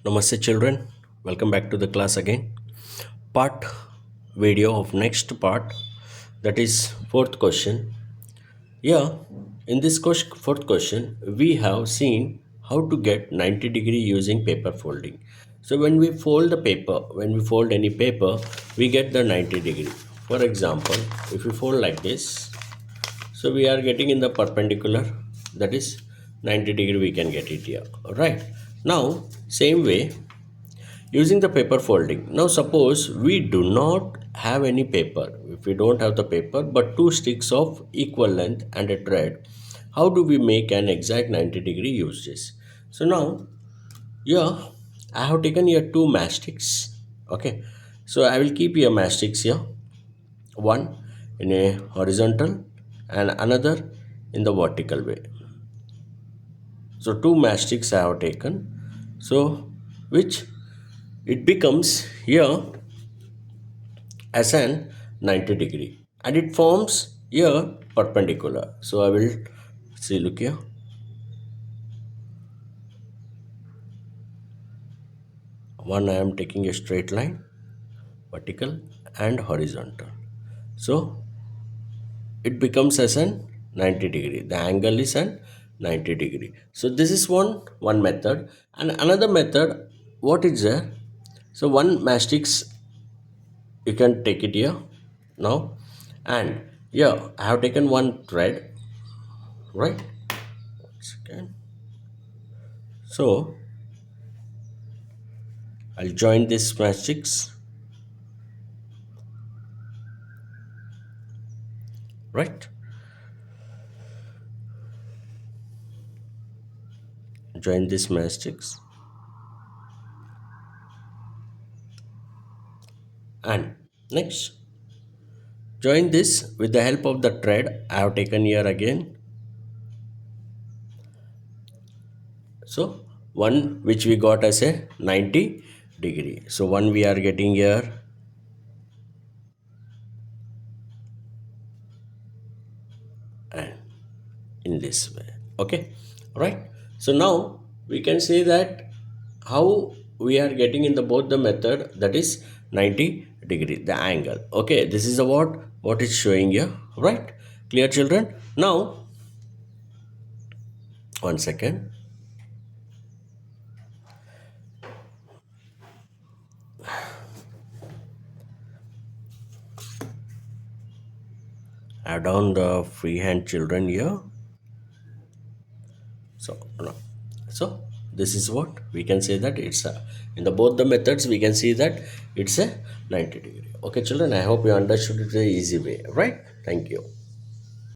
Namaste children, welcome back to the class again. Part video of next part, that is fourth question. Yeah, in this fourth question we have seen how to get 90-degree using paper folding. So when we fold the paper, when we fold any paper, we get the 90-degree. For example, if we fold like this, so we are getting in the perpendicular, that is 90-degree we can get it here. Alright, now same way using the paper folding. Now suppose we do not have any paper. If we don't have the paper but two sticks of equal length and a thread, how do we make an exact 90-degree use this? So now here I have taken here two matchsticks. Okay, so I will keep here matchsticks here, one in a horizontal and another in the vertical way. So two matchsticks I have taken, so which it becomes here as an 90-degree and it forms here perpendicular. So I will see, look here, one I am taking a straight line, vertical and horizontal, so it becomes as an 90-degree. The angle is an 90-degree. So this is one method. And another method, what is there? So one matchsticks you can take it here now, and here I have taken one thread, right? Second. So I'll join this matchsticks, right? Join this matchsticks, and next join this with the help of the thread I have taken here again. So one which we got as a 90-degree. So one we are getting here, and in this way. Okay, right? So now we can say that how we are getting in the both the method, that is 90-degree, the angle. Okay, this is the what is showing here, right? Clear children? Now one second. Add on the freehand children here. So no. So this is what we can say, that it's a, in the both the methods we can see that it's a 90-degree. Okay children, I hope you understood it the easy way, right? Thank you.